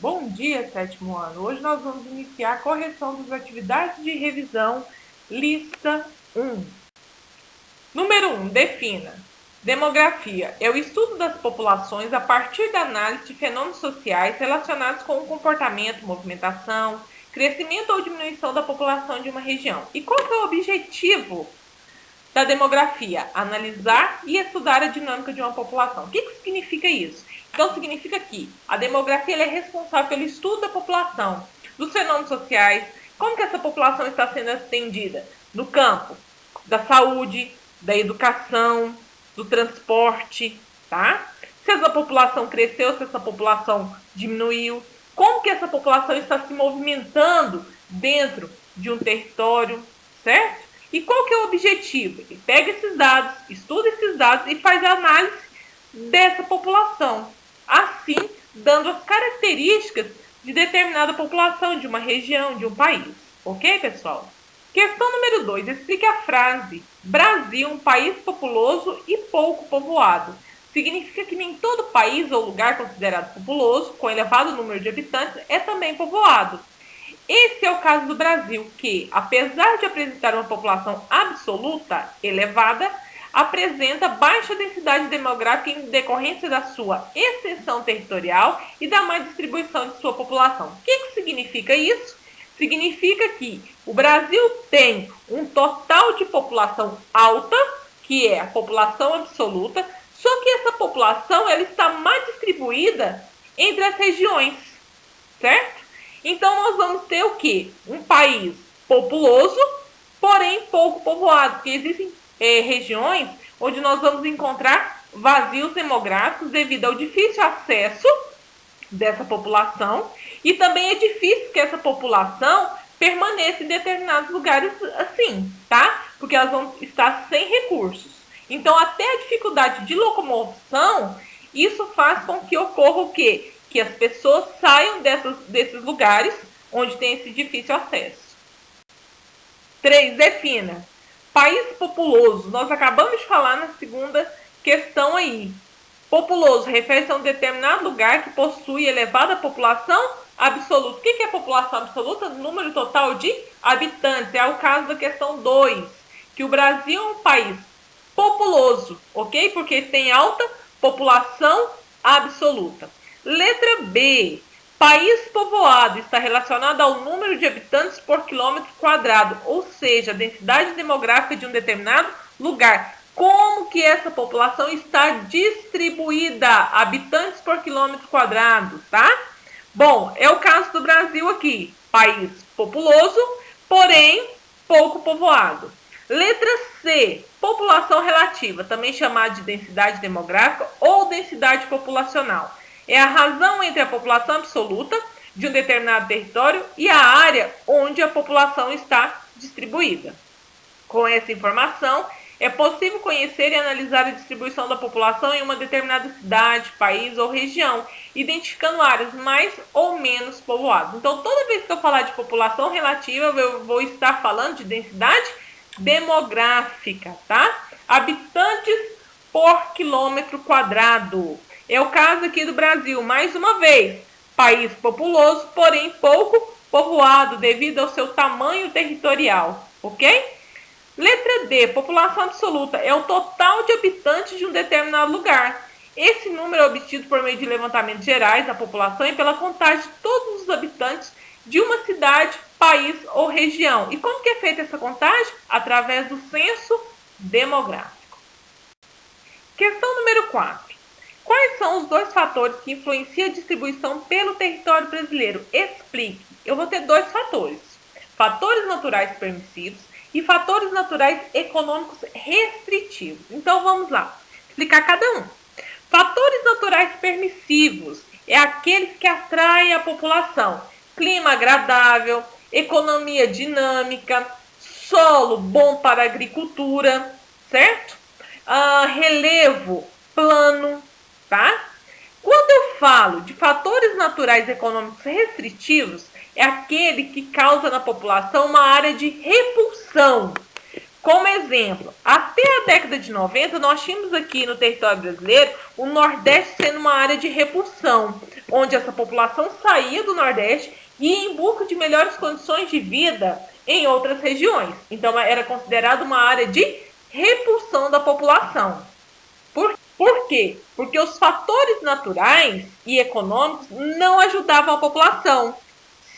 Bom dia, sétimo ano. Hoje nós vamos iniciar a correção das atividades de revisão, lista 1. Número 1. Defina. Demografia é o estudo das populações a partir da análise de fenômenos sociais relacionados com o comportamento, movimentação, crescimento ou diminuição da população de uma região. E qual que é o objetivo da demografia? Analisar e estudar a dinâmica de uma população. O que significa isso? Então, significa que a demografia é responsável pelo estudo da população, dos fenômenos sociais, como que essa população está sendo atendida no campo da saúde, da educação, do transporte, tá? Se essa população cresceu, se essa população diminuiu, como que essa população está se movimentando dentro de um território, certo? E qual que é o objetivo? Ele pega esses dados, estuda esses dados e faz a análise dessa população, assim dando as características de determinada população, de uma região, de um país. Ok, pessoal? Questão número 2. Explique a frase: Brasil, um país populoso e pouco povoado. Significa que nem todo país ou lugar considerado populoso, com elevado número de habitantes, é também povoado. Esse é o caso do Brasil, que, apesar de apresentar uma população absoluta elevada, apresenta baixa densidade demográfica em decorrência da sua extensão territorial e da má distribuição de sua população. O que significa isso? Significa que o Brasil tem um total de população alta, que é a população absoluta, só que essa população ela está mal distribuída entre as regiões, certo? Então, nós vamos ter o quê? Um país populoso, porém pouco povoado, porque existem regiões onde nós vamos encontrar vazios demográficos devido ao difícil acesso dessa população e também é difícil que essa população permaneça em determinados lugares assim, tá? Porque elas vão estar sem recursos. Então, até a dificuldade de locomoção, isso faz com que ocorra o quê? Que as pessoas saiam desses lugares onde tem esse difícil acesso. 3. Defina. País populoso. Nós acabamos de falar na segunda questão aí. Populoso refere-se a um determinado lugar que possui elevada população absoluta. O que é população absoluta? Número total de habitantes. É o caso da questão 2, que o Brasil é um país populoso, ok? Porque tem alta população absoluta. Letra B. País povoado está relacionado ao número de habitantes por quilômetro quadrado, ou seja, a densidade demográfica de um determinado lugar. Como que essa população está distribuída? Habitantes por quilômetro quadrado, tá? Bom, é o caso do Brasil aqui. País populoso, porém pouco povoado. Letra C. População relativa, também chamada de densidade demográfica ou densidade populacional. É a razão entre a população absoluta de um determinado território e a área onde a população está distribuída. Com essa informação, é possível conhecer e analisar a distribuição da população em uma determinada cidade, país ou região, identificando áreas mais ou menos povoadas. Então, toda vez que eu falar de população relativa, eu vou estar falando de densidade demográfica, tá? Habitantes por quilômetro quadrado. É o caso aqui do Brasil, mais uma vez, país populoso, porém pouco povoado devido ao seu tamanho territorial, ok? Letra D, população absoluta, é o total de habitantes de um determinado lugar. Esse número é obtido por meio de levantamentos gerais da população e pela contagem de todos os habitantes de uma cidade, país ou região. E como que é feita essa contagem? Através do censo demográfico. Questão número 4. Quais são os dois fatores que influenciam a distribuição pelo território brasileiro? Explique. Eu vou ter dois fatores. Fatores naturais permissivos e fatores naturais econômicos restritivos. Então, vamos lá. Explicar cada um. Fatores naturais permissivos é aqueles que atraem a população. Clima agradável, economia dinâmica, solo bom para a agricultura, certo? Relevo plano, tá? Quando eu falo de fatores naturais econômicos restritivos, é aquele que causa na população uma área de repulsão. Como exemplo, até a década de 90, nós tínhamos aqui no território brasileiro o Nordeste sendo uma área de repulsão. onde essa população saía do Nordeste e ia em busca de melhores condições de vida em outras regiões. Então, era considerado uma área de repulsão da população. Por quê? Porque os fatores naturais e econômicos não ajudavam a população.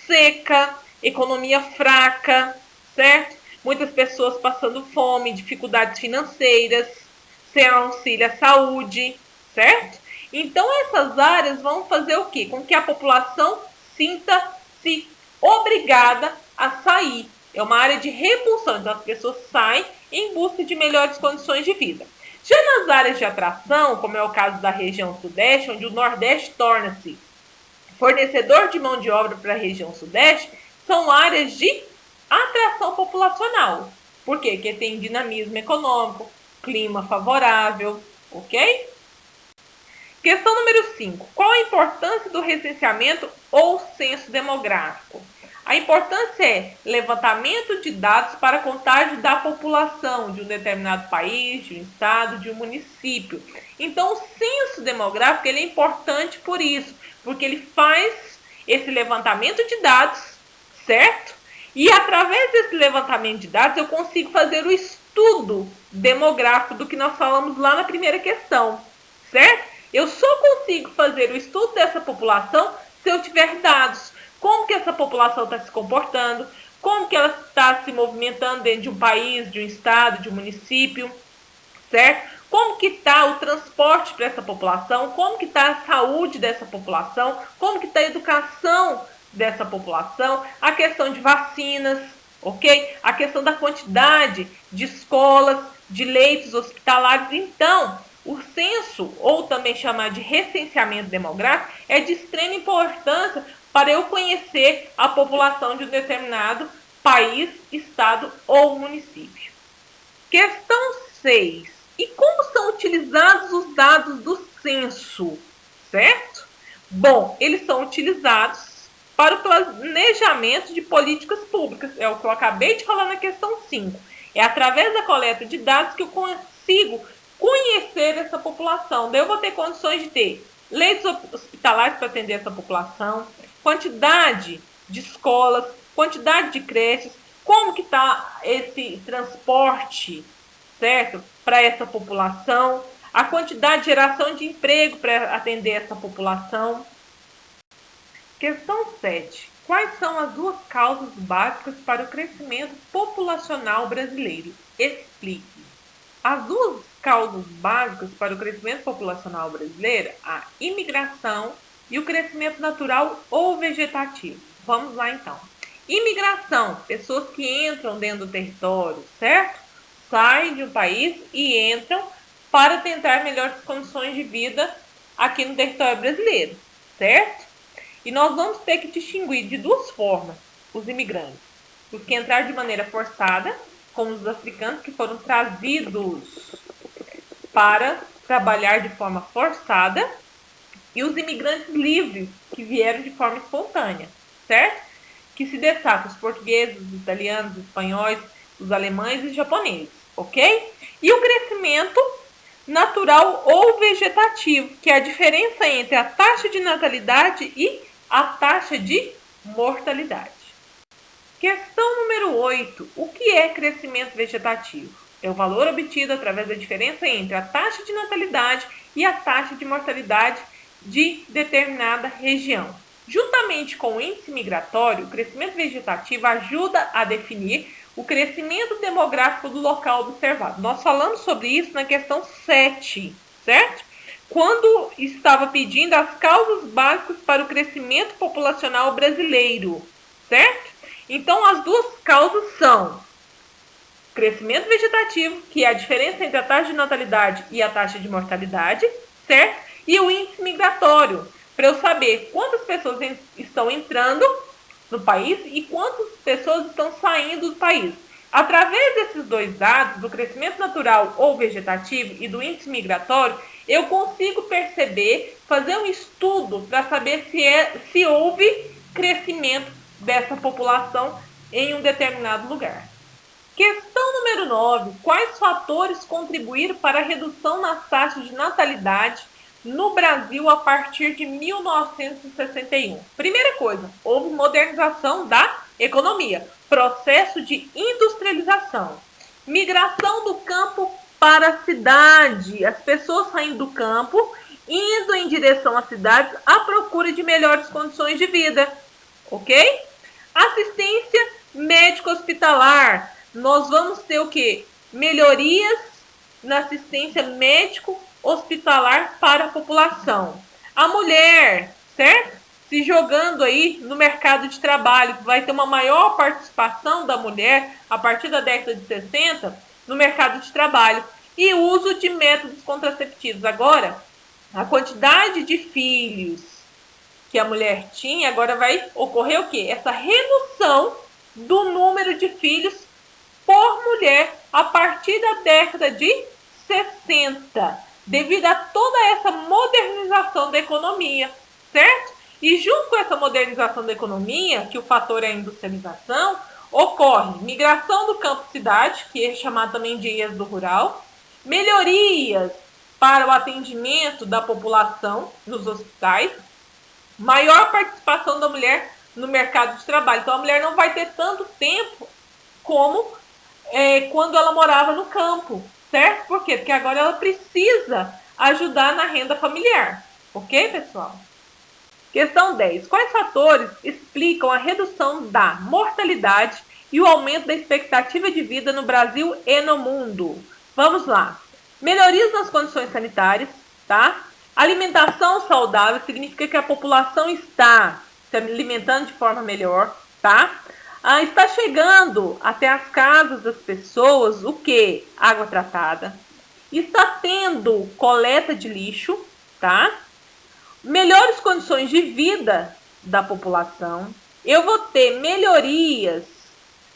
Seca, economia fraca, certo? Muitas pessoas passando fome, dificuldades financeiras, sem auxílio à saúde, certo? Então, essas áreas vão fazer o quê? Com que a população sinta-se obrigada a sair. É uma área de repulsão, então as pessoas saem em busca de melhores condições de vida. Já nas áreas de atração, como é o caso da região sudeste, onde o Nordeste torna-se fornecedor de mão de obra para a região sudeste, são áreas de atração populacional. Por quê? Porque tem dinamismo econômico, clima favorável, ok? Questão número 5. Qual a importância do recenseamento ou censo demográfico? A importância é levantamento de dados para contagem da população de um determinado país, de um estado, de um município. Então, o censo demográfico ele é importante por isso, porque ele faz esse levantamento de dados, certo? E através desse levantamento de dados eu consigo fazer o estudo demográfico do que nós falamos lá na primeira questão, certo? Eu só consigo fazer o estudo dessa população se eu tiver dados. Como que essa população está se comportando, como que ela está se movimentando dentro de um país, de um estado, de um município, certo? Como que está o transporte para essa população, como que está a saúde dessa população, como que está a educação dessa população, a questão de vacinas, ok? A questão da quantidade de escolas, de leitos hospitalares. Então, o censo, ou também chamado de recenseamento demográfico, é de extrema importância para eu conhecer a população de um determinado país, estado ou município. Questão 6. E como são utilizados os dados do censo? Certo? Bom, eles são utilizados para o planejamento de políticas públicas. É o que eu acabei de falar na questão 5. É através da coleta de dados que eu consigo conhecer essa população. Daí eu vou ter condições de ter leitos hospitalares para atender essa população, quantidade de escolas, quantidade de creches, como que está esse transporte, certo? Para essa população, a quantidade de geração de emprego para atender essa população. Questão 7. Quais são as duas causas básicas para o crescimento populacional brasileiro? Explique. As duas causas básicas para o crescimento populacional brasileiro, a imigração e o crescimento natural ou vegetativo. Vamos lá então. Imigração, pessoas que entram dentro do território, certo? Saem de um país e entram para tentar melhores condições de vida aqui no território brasileiro, certo? E nós vamos ter que distinguir de duas formas os imigrantes. Os que entraram de maneira forçada, como os africanos que foram trazidos para trabalhar de forma forçada, e os imigrantes livres, que vieram de forma espontânea, certo? Que se destacam os portugueses, os italianos, os espanhóis, os alemães e os japoneses, ok? E o crescimento natural ou vegetativo, que é a diferença entre a taxa de natalidade e a taxa de mortalidade. Questão número 8. O que é crescimento vegetativo? É o valor obtido através da diferença entre a taxa de natalidade e a taxa de mortalidade de determinada região. Juntamente com o índice migratório, o crescimento vegetativo ajuda a definir o crescimento demográfico do local observado. Nós falamos sobre isso na questão 7, certo? Quando estava pedindo as causas básicas para o crescimento populacional brasileiro, certo? Então, as duas causas são crescimento vegetativo, que é a diferença entre a taxa de natalidade e a taxa de mortalidade, certo? E o índice migratório, para eu saber quantas pessoas estão entrando no país e quantas pessoas estão saindo do país. Através desses dois dados, do crescimento natural ou vegetativo e do índice migratório, eu consigo perceber, fazer um estudo para saber se houve crescimento dessa população em um determinado lugar. Questão número 9. Quais fatores contribuíram para a redução nas taxas de natalidade no Brasil a partir de 1961? Primeira coisa, houve modernização da economia, processo de industrialização, migração do campo para a cidade, as pessoas saindo do campo, indo em direção às cidades à procura de melhores condições de vida, ok? Assistência médico-hospitalar, nós vamos ter o quê? Melhorias na assistência médico-hospitalar para a população. A mulher, certo? Se jogando aí no mercado de trabalho, vai ter uma maior participação da mulher a partir da década de 60 no mercado de trabalho. E uso de métodos contraceptivos. Agora, a quantidade de filhos que a mulher tinha, agora vai ocorrer o quê? Essa redução do número de filhos por mulher a partir da década de 60, devido a toda essa modernização da economia, certo? E junto com essa modernização da economia, que o fator é a industrialização, ocorre migração do campo-cidade, que é chamado também de êxodo rural, melhorias para o atendimento da população nos hospitais, maior participação da mulher no mercado de trabalho. Então a mulher não vai ter tanto tempo como quando ela morava no campo, certo? Por quê? Porque agora ela precisa ajudar na renda familiar. Ok, pessoal? Questão 10. Quais fatores explicam a redução da mortalidade e o aumento da expectativa de vida no Brasil e no mundo? Vamos lá. Melhorias nas condições sanitárias, tá? Alimentação saudável significa que a população está se alimentando de forma melhor, tá? Está chegando até as casas das pessoas o que? Água tratada. Está tendo coleta de lixo, tá? Melhores condições de vida da população. Eu vou ter melhorias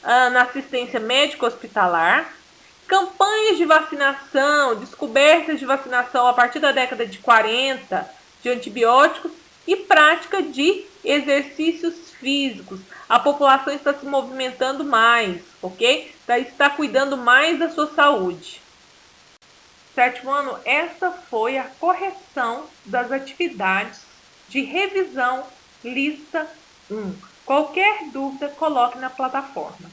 na assistência médico-hospitalar, campanhas de vacinação, descobertas de vacinação a partir da década de 40 de antibióticos e prática de exercícios físicos. A população está se movimentando mais, ok? Está cuidando mais da sua saúde. Sétimo ano, essa foi a correção das atividades de revisão lista 1. Qualquer dúvida, coloque na plataforma.